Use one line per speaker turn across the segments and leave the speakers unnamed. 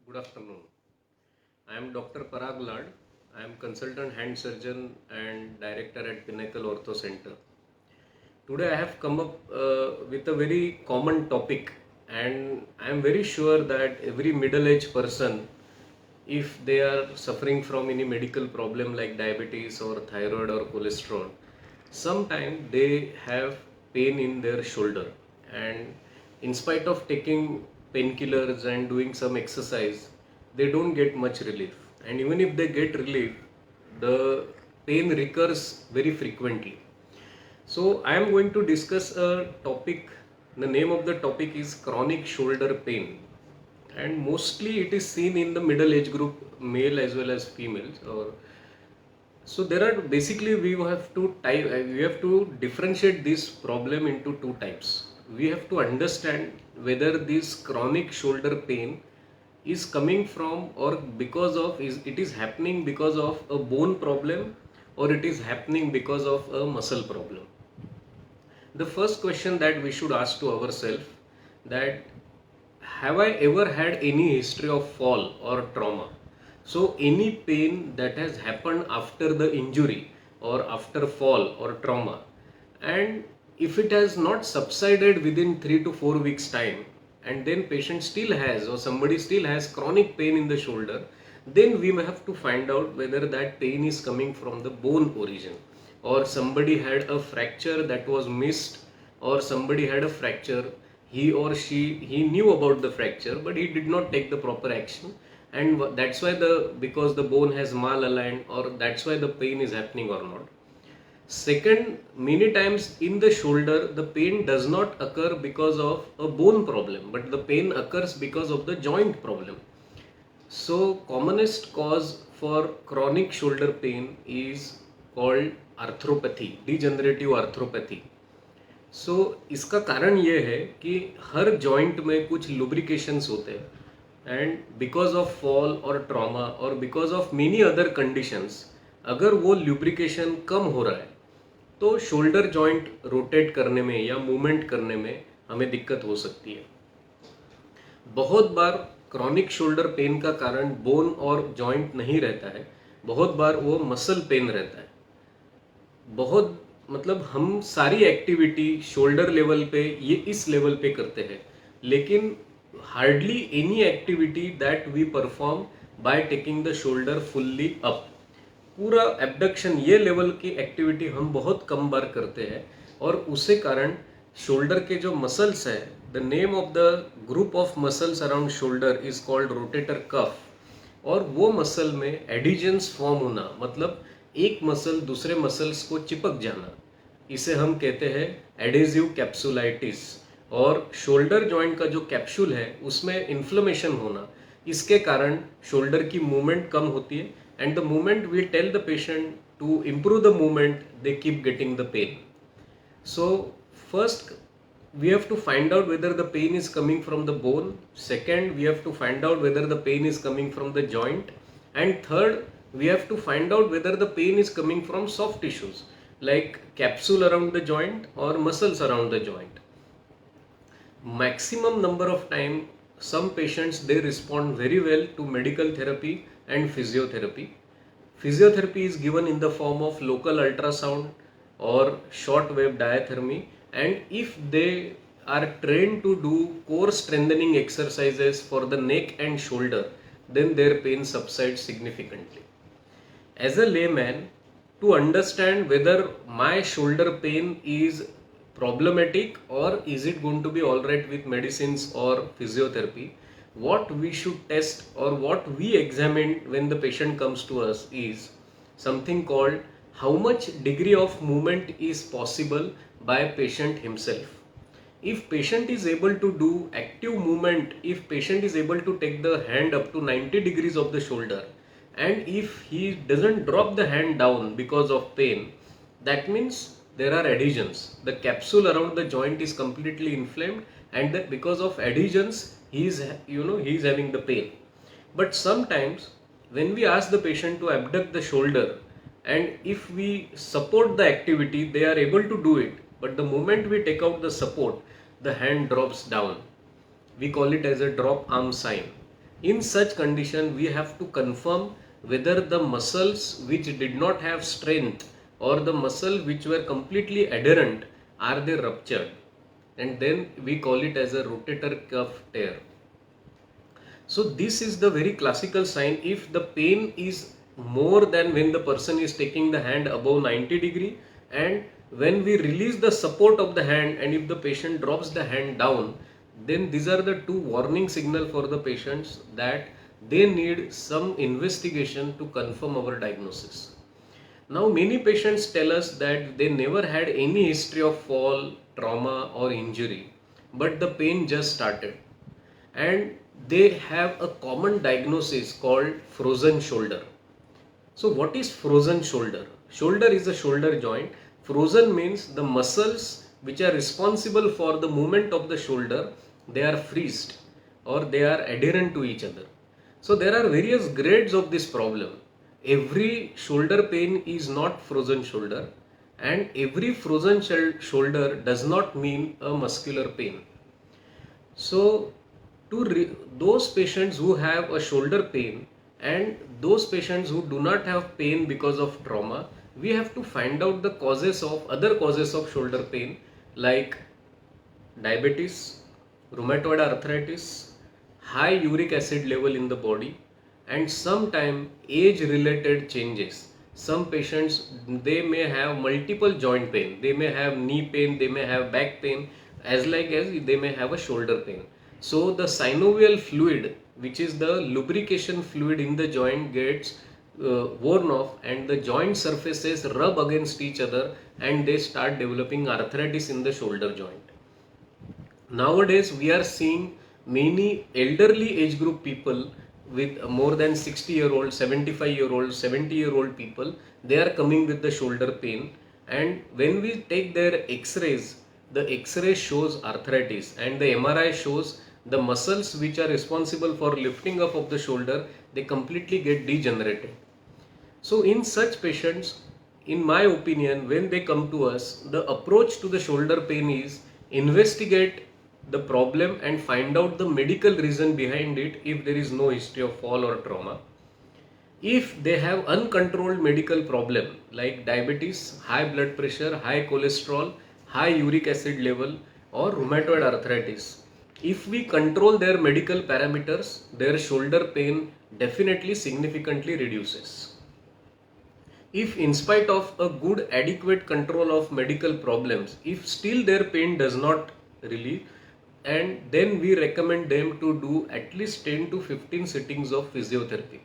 Good afternoon. I am Dr. Parag Lad. I am consultant hand surgeon and director at Pinnacle Ortho Center. Today I have come up with a very common topic, and I am very sure that every middle-aged person, if they are suffering from any medical problem like diabetes or thyroid or cholesterol, sometimes they have pain in their shoulder, and in spite of taking painkillers and doing some exercise, they don't get much relief. And even if they get relief, the pain recurs very frequently. So I am going to discuss a topic. The name of the topic is chronic shoulder pain, and mostly it is seen in the middle age group, male as well as females. Or so there are basically we have to differentiate this problem into two types. We have to understand whether this chronic shoulder pain is coming from or because of it is happening because of a bone problem, or it is happening because of a muscle problem. The first question that we should ask to ourselves, that have I ever had any history of fall or trauma? So any pain that has happened after the injury or after fall or trauma, and if it has not subsided within 3 to 4 weeks time, and then patient still has or somebody still has chronic pain in the shoulder, then we may have to find out whether that pain is coming from the bone origin, or somebody had a fracture that was missed, or somebody had a fracture, he knew about the fracture but he did not take the proper action, and that's why because the bone has malaligned, or that's why the pain is happening or not. Second, many times in the shoulder, the pain does not occur because of a bone problem, but the pain occurs because of the joint problem. So, commonest cause for chronic shoulder pain is called arthropathy, degenerative arthropathy. सो इसका कारण ये है कि हर joint में कुछ लुब्रिकेशंस होते हैं, and because of fall और ट्रॉमा और because of many other conditions, अगर वो लुब्रिकेशन कम हो रहा है तो शोल्डर जॉइंट रोटेट करने में या मूवमेंट करने में हमें दिक्कत हो सकती है. बहुत बार क्रॉनिक शोल्डर पेन का कारण बोन और जॉइंट नहीं रहता है, बहुत बार वो मसल पेन रहता है. बहुत मतलब हम सारी एक्टिविटी शोल्डर लेवल पे ये इस लेवल पे करते हैं, लेकिन hardly any activity that we perform by taking the shoulder fully up. पूरा एब्डक्शन ये लेवल की एक्टिविटी हम बहुत कम बार करते हैं, और उसके कारण शोल्डर के जो मसल्स है, the name of the group of muscles around shoulder is called rotator cuff, और वो मसल में एडिजेंस फॉर्म होना, मतलब एक मसल दूसरे मसल्स को चिपक जाना, इसे हम कहते हैं एडेसिव कैप्सुलाइटिस. और शोल्डर जॉइंट का जो कैप्सूल है उसमें इन्फ्लेमेशन होना, इसके कारण शोल्डर की मूवमेंट कम होती है, and the moment we tell the patient to improve the movement, they keep getting the pain. So first we have to find out whether the pain is coming from the bone. Second, we have to find out whether the pain is coming from the joint, and third, we have to find out whether the pain is coming from soft tissues like capsule around the joint or muscles around the joint. Maximum number of time, some patients they respond very well to medical therapy and physiotherapy. Physiotherapy is given in the form of local ultrasound or short wave diathermy, and if they are trained to do core strengthening exercises for the neck and shoulder, then their pain subsides significantly. As a layman, to understand whether my shoulder pain is problematic or is it going to be alright with medicines or physiotherapy, what we should test or what we examine when the patient comes to us is something called how much degree of movement is possible by patient himself. If patient is able to do active movement, if patient is able to take the hand up to 90 degrees of the shoulder, and if he doesn't drop the hand down because of pain, that means there are adhesions. The capsule around the joint is completely inflamed, and that because of adhesions he is having the pain. But sometimes when we ask the patient to abduct the shoulder, and if we support the activity, they are able to do it, but the moment we take out the support, the hand drops down. We call it as a drop arm sign. In such condition, we have to confirm whether the muscles which did not have strength or the muscle which were completely adherent, are they ruptured, and then we call it as a rotator cuff tear. So this is the very classical sign. If the pain is more than when the person is taking the hand above 90 degree, and when we release the support of the hand, and if the patient drops the hand down, then these are the two warning signal for the patients that they need some investigation to confirm our diagnosis. Now many patients tell us that they never had any history of fall, trauma or injury, but the pain just started, and they have a common diagnosis called frozen shoulder. So what is frozen shoulder? Shoulder is a shoulder joint. Frozen means the muscles which are responsible for the movement of the shoulder, they are freezed or they are adherent to each other. So there are various grades of this problem. Every shoulder pain is not frozen shoulder, and every frozen shoulder does not mean a muscular pain. So those patients who have a shoulder pain and those patients who do not have pain because of trauma, we have to find out the other causes of shoulder pain, like diabetes, rheumatoid arthritis, high uric acid level in the body, and sometimes age related changes. Some patients, they may have multiple joint pain, they may have knee pain, they may have back pain, as like as they may have a shoulder pain. So the synovial fluid, which is the lubrication fluid in the joint, gets worn off, and the joint surfaces rub against each other, and they start developing arthritis in the shoulder joint. Nowadays we are seeing many elderly age group people with more than 60-year-old, 75-year-old, 70-year-old people, they are coming with the shoulder pain, and when we take their x-rays, the x-ray shows arthritis, and the MRI shows the muscles which are responsible for lifting up of the shoulder, they completely get degenerated. So in such patients, in my opinion, when they come to us, the approach to the shoulder pain is investigate the problem and find out the medical reason behind it if there is no history of fall or trauma. If they have uncontrolled medical problem like diabetes, high blood pressure, high cholesterol, high uric acid level or rheumatoid arthritis, if we control their medical parameters, their shoulder pain definitely significantly reduces. If in spite of a good adequate control of medical problems, if still their pain does not relieve, and then we recommend them to do at least 10 to 15 sittings of physiotherapy.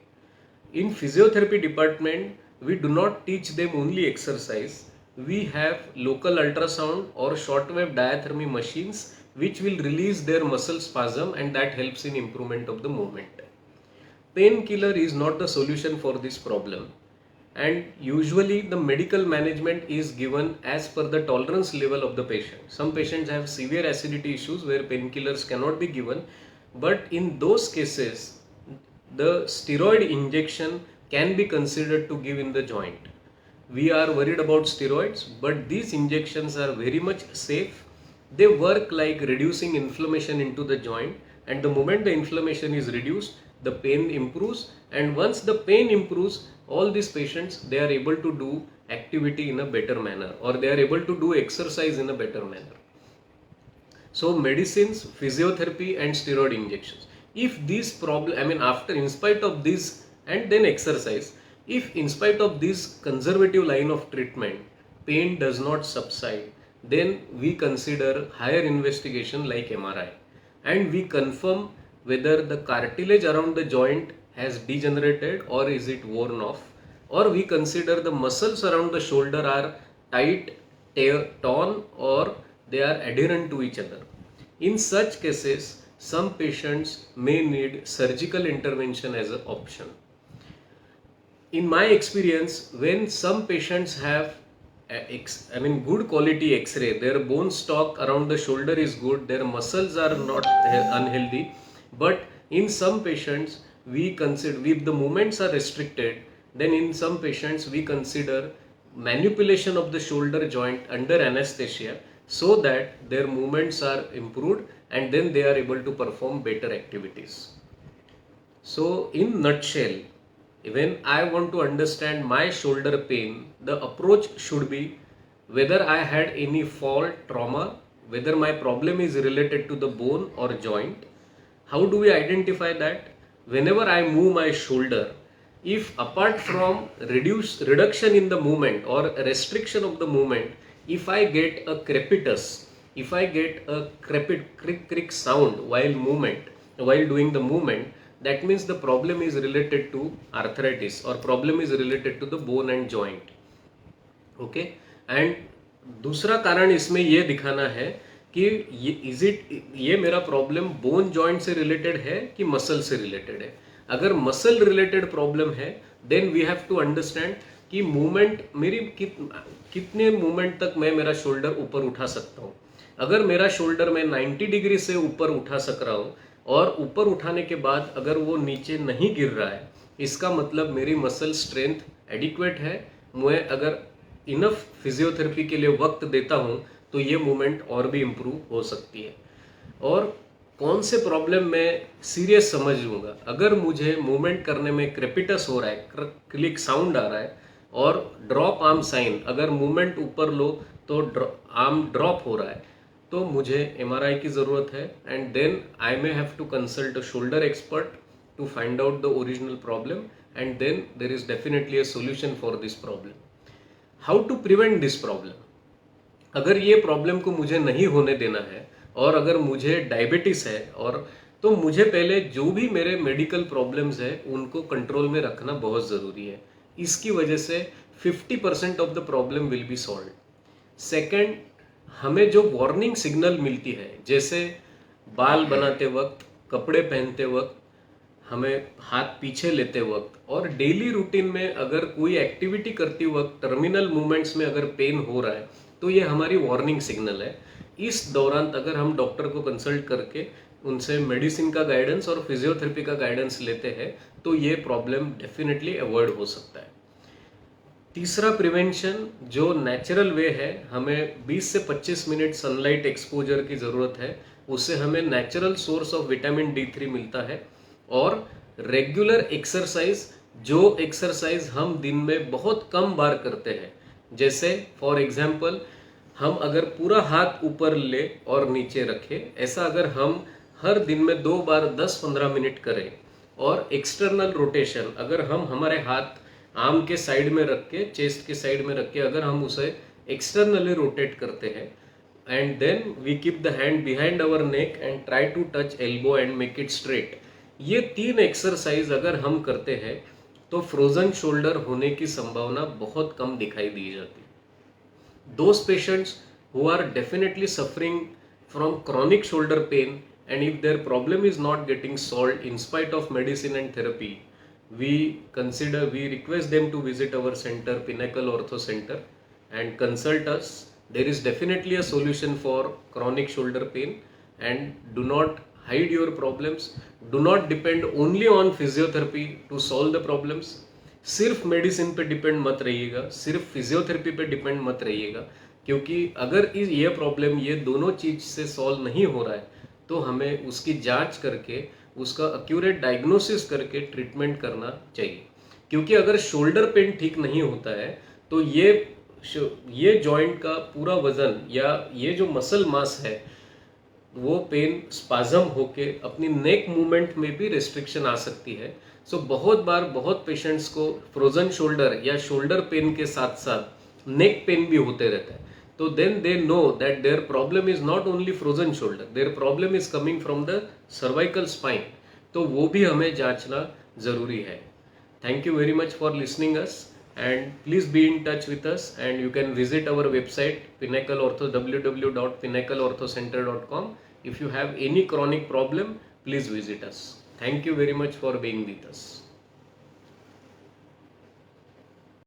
In physiotherapy department, we do not teach them only exercise. We have local ultrasound or shortwave diathermy machines which will release their muscle spasm, and that helps in improvement of the movement. Painkiller is not the solution for this problem, and usually the medical management is given as per the tolerance level of the patient. Some patients have severe acidity issues where painkillers cannot be given, but in those cases the steroid injection can be considered to give in the joint. We are worried about steroids, but these injections are very much safe. They work like reducing inflammation into the joint, and the moment the inflammation is reduced, the pain improves, and once the pain improves, all these patients, they are able to do activity in a better manner, or they are able to do exercise in a better manner. So medicines, physiotherapy and steroid injections. If these after in spite of this, and then exercise, if in spite of this conservative line of treatment, pain does not subside, then we consider higher investigation like MRI, and we confirm whether the cartilage around the joint has degenerated or is it worn off, or we consider the muscles around the shoulder are tight, torn, or they are adherent to each other. In such cases, some patients may need surgical intervention as an option. In my experience, when some patients have good quality x-ray, their bone stock around the shoulder is good, their muscles are not unhealthy, but in some patients we consider, if the movements are restricted, then in some patients we consider manipulation of the shoulder joint under anesthesia so that their movements are improved, and then they are able to perform better activities. So in nutshell, when I want to understand my shoulder pain, the approach should be whether I had any fall, trauma, whether my problem is related to the bone or joint. How do we identify that? Whenever I move my shoulder, if apart from reduction in the movement or restriction of the movement, if I get a crepitus, if I get a crepit crick sound while doing the movement, that means the problem is related to arthritis or problem is related to the bone and joint. Okay and दूसरा कारण इसमें ये दिखाना है कि ये मेरा problem bone joint से रिलेटेड है कि मसल से रिलेटेड है. अगर मसल रिलेटेड प्रॉब्लम है then we have to understand कि मूवमेंट मेरी कितने मूवमेंट तक मैं मेरा शोल्डर ऊपर उठा सकता हूँ. अगर मेरा शोल्डर मैं 90 डिग्री से ऊपर उठा सक रहा हूँ और ऊपर उठाने के बाद अगर वो नीचे नहीं गिर रहा है, इसका मतलब मेरी मसल स्ट्रेंथ एडिक्वेट है. मैं अगर इनफ फिजियोथेरेपी के लिए वक्त देता हूँ तो ये मूवमेंट और भी इम्प्रूव हो सकती है. और कौन से प्रॉब्लम मैं सीरियस समझ लूँगा? अगर मुझे मूवमेंट करने में क्रेपिटस हो रहा है, क्लिक साउंड आ रहा है और ड्रॉप आर्म साइन, अगर मूवमेंट ऊपर लो तो आर्म ड्रॉप हो रहा है, तो मुझे MRI की ज़रूरत है. And then I may have to consult a shoulder expert to find out the original problem and then there is definitely a solution for this problem. How to prevent this problem? अगर ये problem को मुझे नहीं होने देना है और अगर मुझे डायबिटीज है और तो मुझे पहले जो भी मेरे मेडिकल प्रॉब्लम्स है उनको कंट्रोल में रखना बहुत ज़रूरी है. इसकी वजह से 50% of the problem will be solve. Second, हमें जो वार्निंग सिग्नल मिलती है, जैसे बाल बनाते वक्त, कपड़े पहनते वक्त, हमें हाथ पीछे लेते वक्त और डेली रूटीन में अगर कोई एक्टिविटी करती वक्त टर्मिनल मूवमेंट्स में अगर पेन हो रहा है तो ये हमारी वार्निंग सिग्नल है. इस दौरान अगर हम डॉक्टर को कंसल्ट करके उनसे मेडिसिन का गाइडेंस और फिजियोथेरेपी का गाइडेंस लेते हैं तो ये प्रॉब्लम डेफिनेटली अवॉइड हो सकता है. तीसरा प्रिवेंशन जो नेचुरल वे है, हमें 20 से 25 मिनट सनलाइट एक्सपोजर की ज़रूरत है. उससे हमें natural source of vitamin D3 मिलता है. और रेगुलर एक्सरसाइज, जो एक्सरसाइज हम दिन में बहुत कम बार करते हैं, जैसे फॉर एग्जांपल हम अगर पूरा हाथ ऊपर ले और नीचे रखें, ऐसा अगर हम हर दिन में 2 बार 10-15 मिनट करें. और एक्सटर्नल रोटेशन, अगर हम हमारे हाथ आर्म के साइड में रख के, चेस्ट के साइड में रख के अगर हम उसे एक्सटर्नली रोटेट करते हैं and then we keep the hand behind our neck and try to touch elbow and make it straight, ये 3 एक्सरसाइज अगर हम करते हैं तो फ्रोजन शोल्डर होने की संभावना बहुत कम दिखाई दी जाती. Those patients who are definitely suffering from chronic shoulder pain and if their problem is not getting solved in spite of medicine and therapy, we request them to visit our center, Pinnacle Ortho Center, and consult us. There is definitely a solution for chronic shoulder pain, and do not hide your problems. Do not depend only on physiotherapy to solve the problems. सिर्फ medicine पे depend मत रहिएगा, सिर्फ physiotherapy पे depend मत रहिएगा, क्योंकि अगर ये प्रॉब्लम ये दोनों चीज से सॉल्व नहीं हो रहा है तो हमें उसकी जांच करके उसका एक्यूरेट डायग्नोसिस करके ट्रीटमेंट करना चाहिए. क्योंकि अगर शोल्डर पेन ठीक नहीं होता है तो ये जॉइंट का पूरा वजन या ये जो मसल मास है वो पेन स्पाजम होके अपनी नेक मूवमेंट में भी रेस्ट्रिक्शन आ सकती है. सो बहुत बार बहुत पेशेंट्स को फ्रोजन शोल्डर या शोल्डर पेन के साथ साथ नेक पेन भी होते रहता है. तो then they know that their problem is not only frozen shoulder, their problem is coming from the cervical spine. तो वो भी हमें जांचना जरूरी है. Thank you very much for listening us and please be in touch with us and you can visit our website Pinnacle Ortho, www.pinnacleorthocenter.com. If you have any chronic problem, please visit us. Thank you very much for being with us.